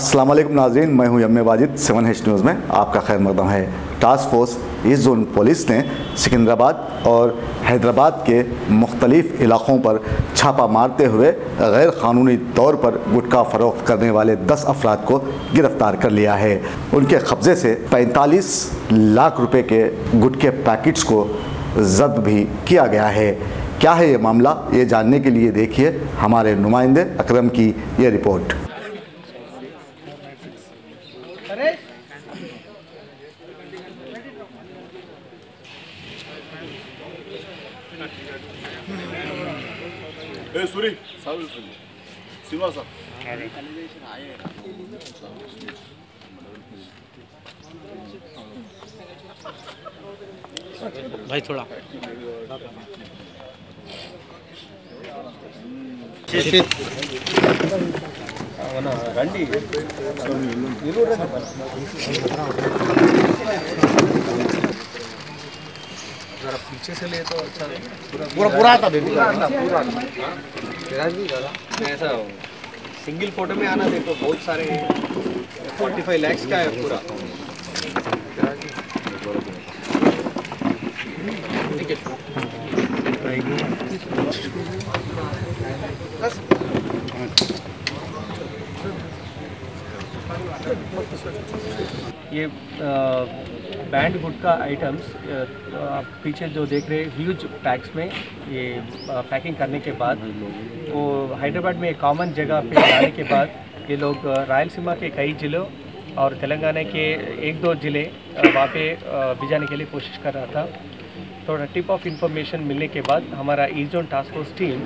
अस्सलाम वालेकुम नाज़रीन, मैं हूं यम्मे वाजिद। 7H न्यूज़ में आपका खैर मकदम है। Task force east zone police ने सिकंदराबाद और हैदराबाद के मुख्तलिफ इलाक़ों पर छापा मारते हुए गैर क़ानूनी तौर पर गुटखा फ़रोख्त करने वाले 10 अफराद को गिरफ़्तार कर लिया है। उनके कब्ज़े से 45 लाख रुपए के गुटखे पैकेट्स को जब्त भी किया गया है। क्या है ये मामला, ये जानने के लिए देखिए हमारे नुमाइंदे अकरम की ये रिपोर्ट। सूरी श्रीनिवास भाई थोड़ा రండి जरा पीछे से ले तो अच्छा पूरा आता बेबी ऐसा सिंगल फोटो में आना देखो बहुत सारे 45 लाख का है पूरा। ये बैंड गुटखा आइटम्स आप पीछे जो देख रहे हैं ह्यूज पैक्स में ये पैकिंग करने के बाद वो हैदराबाद में एक कॉमन जगह पे लाने के बाद ये लोग रायलसीमा के कई ज़िलों और तेलंगाना के 1-2 ज़िले वहाँ पे भिजाने के लिए कोशिश कर रहा था। थोड़ा टिप ऑफ इंफॉर्मेशन मिलने के बाद हमारा east zone task force team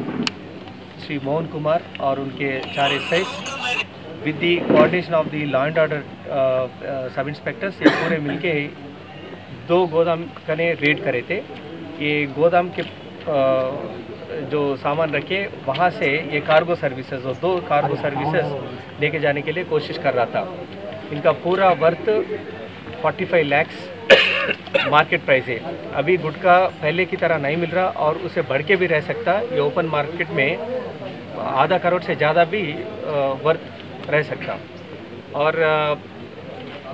Shri Mohan Kumar और उनके 4 SI with the coordination of the law and order सब इंस्पेक्टर्स ये पूरे मिलके 2 गोदाम कने रेड करे थे। ये गोदाम के जो सामान रखे वहाँ से ये कार्गो सर्विसेज और 2 कार्गो सर्विसेज लेके जाने के लिए कोशिश कर रहा था। इनका पूरा वर्थ 45 लाख मार्केट प्राइस है। अभी गुटखा पहले की तरह नहीं मिल रहा और उसे बढ़ के भी रह सकता। ये ओपन मार्केट में आधा करोड़ से ज़्यादा भी वर्थ रह सकता। और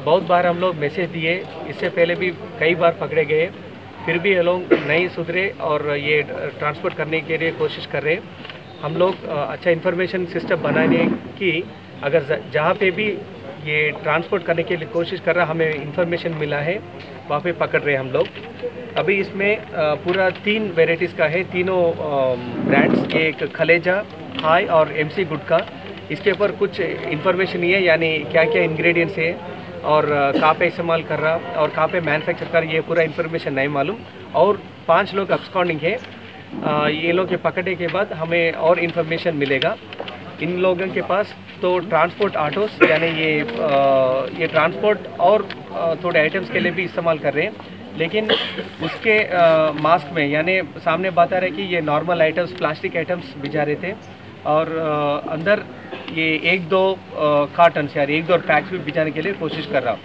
बहुत बार हम लोग मैसेज दिए, इससे पहले भी कई बार पकड़े गए, फिर भी ये लोग नहीं सुधरे और ये ट्रांसपोर्ट करने के लिए कोशिश कर रहे। हम लोग अच्छा इन्फॉर्मेशन सिस्टम बनाने की, अगर जहाँ पे भी ये ट्रांसपोर्ट करने के लिए कोशिश कर रहा हमें इन्फॉर्मेशन मिला है वहाँ पे पकड़ रहे हम लोग। अभी इसमें पूरा 3 वेराइटीज़ का है, तीनों ब्रांड्स, एक खलेजा, हाई और MC गुटखा। इसके ऊपर कुछ इन्फॉर्मेशन ये है, यानी क्या क्या इंग्रेडिएंट्स है और कहाँ पे इस्तेमाल कर रहा और कहाँ पे मैन्युफैक्चर कर, ये पूरा इन्फॉर्मेशन नहीं मालूम। और 5 लोग अब्सकॉन्डिंग है। ये लोग के पकड़ने के बाद हमें और इन्फॉर्मेशन मिलेगा। इन लोगों के पास तो ट्रांसपोर्ट ऑटोस, यानी ये ट्रांसपोर्ट और थोड़े आइटम्स के लिए भी इस्तेमाल कर रहे हैं, लेकिन उसके मास्क में, यानी सामने बता रहे कि ये नॉर्मल आइटम्स, प्लास्टिक आइटम्स भिजा रहे थे और अंदर ये 1-2 कार्टन्स या 1-2 पैक्स भी भिजाने के लिए कोशिश कर रहा हूँ।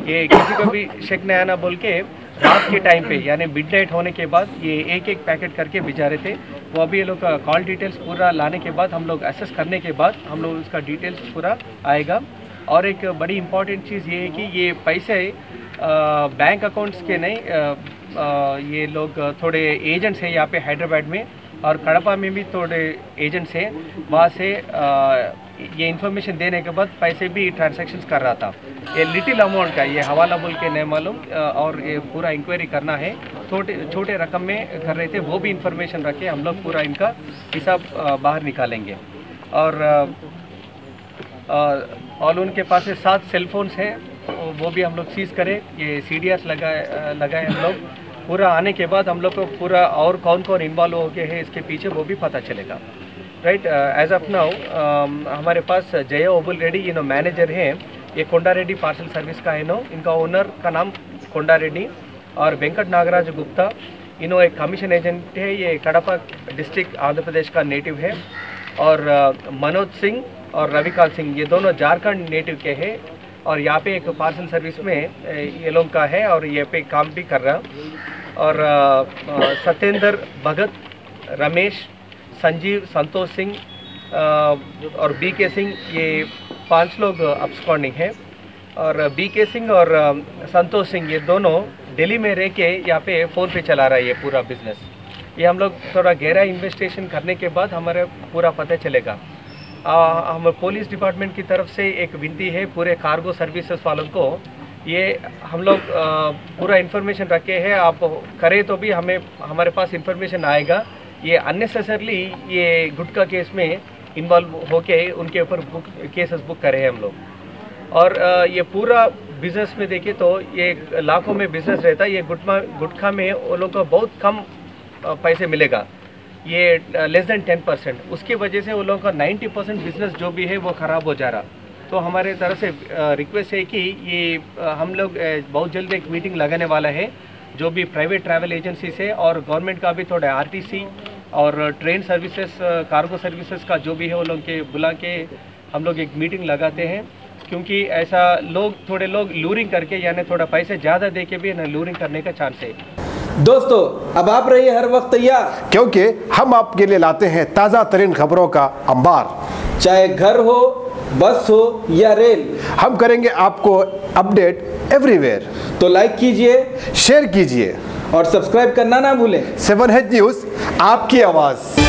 ये किसी को भी शक नहीं आना बोल के रात के टाइम पे, यानी मिडनाइट होने के बाद ये एक पैकेट करके भिजा रहे थे। वो अभी ये लोग का कॉल डिटेल्स पूरा लाने के बाद, हम लोग असेस करने के बाद हम लोग उसका डिटेल्स पूरा आएगा। और एक बड़ी इम्पॉर्टेंट चीज़ ये है कि ये पैसे बैंक अकाउंट्स के नहीं, ये लोग थोड़े एजेंट्स हैं यहाँ पे हैदराबाद में और कड़पा में भी थोड़े एजेंट्स हैं, वहाँ से ये इन्फॉर्मेशन देने के बाद पैसे भी ट्रांजैक्शंस कर रहा था। ये लिटिल अमाउंट का, ये हवाला बोल के नहीं मालूम, और ये पूरा इंक्वायरी करना है। छोटे रकम में कर रहे थे, वो भी इन्फॉर्मेशन रखे हम लोग पूरा इनका हिसाब बाहर निकालेंगे। और उनके पास 7 सेलफोन्स हैं, वो भी हम लोग सीज करें। ये CDRs लगाए हम लोग। पूरा आने के बाद हम लोग को पूरा और कौन कौन इन्वॉल्व हो गए हैं इसके पीछे वो भी पता चलेगा। राइट, एज ऑफ नाउ हमारे पास जय ओबुल रेड्डी इनो मैनेजर हैं। ये कोंडा रेड्डी पार्सल सर्विस का है नो, इनका ओनर का नाम कोंडा रेड्डी। और वेंकट नागराज गुप्ता इनो एक कमीशन एजेंट है, ये कड़पा डिस्ट्रिक्ट आंध्र प्रदेश का नेटिव है। और मनोज सिंह और रविकाल सिंह ये दोनों झारखंड नेटिव के हैं और यहाँ पे एक पार्सल सर्विस में ये लोग का है और ये पे काम भी कर रहा। और सत्येंद्र भगत, रमेश, संजीव, संतोष सिंह और BK सिंह ये 5 लोग अब्सकॉन्डिंग हैं और बीके सिंह और संतोष सिंह ये दोनों दिल्ली में रह के यहाँ पे फ़ोन पे चला रहा है ये पूरा बिज़नेस। ये हम लोग थोड़ा गहरा इन्वेस्टिगेशन करने के बाद हमारे पूरा पता चलेगा। हम पुलिस डिपार्टमेंट की तरफ से एक विनती है पूरे कार्गो सर्विसेज वालों को, ये हम लोग पूरा इन्फॉर्मेशन रखे हैं, आप करें तो भी हमें हमारे पास इन्फॉर्मेशन आएगा। ये अननेसेसरली ये गुटखा केस में इन्वॉल्व होके उनके ऊपर केसेस बुक करे हैं हम लोग। और ये पूरा बिज़नेस में देखें तो ये लाखों में बिज़नेस रहता है। ये गुटखा में वो लोग को बहुत कम पैसे मिलेगा, ये लेस देन 10%। उसकी वजह से वो लोगों का 90% बिजनेस जो भी है वो ख़राब हो जा रहा। तो हमारे तरफ से रिक्वेस्ट है कि ये हम लोग बहुत जल्द एक मीटिंग लगाने वाला है, जो भी प्राइवेट ट्रैवल एजेंसी से और गवर्नमेंट का भी थोड़ा आरटीसी और ट्रेन सर्विसेज कार्गो सर्विसेज का जो भी है वो लोग के बुला के हम लोग एक मीटिंग लगाते हैं। क्योंकि ऐसा थोड़े लोग लूरिंग करके यानी थोड़ा पैसे ज़्यादा दे के भी ना लूरिंग करने का चांस है। दोस्तों अब आप रहिए हर वक्त तैयार, क्योंकि हम आपके लिए लाते हैं ताज़ा तरीन खबरों का अंबार। चाहे घर हो, बस हो या रेल, हम करेंगे आपको अपडेट एवरीवेयर। तो लाइक कीजिए, शेयर कीजिए और सब्सक्राइब करना ना भूलें। 7H न्यूज़, आपकी आवाज़।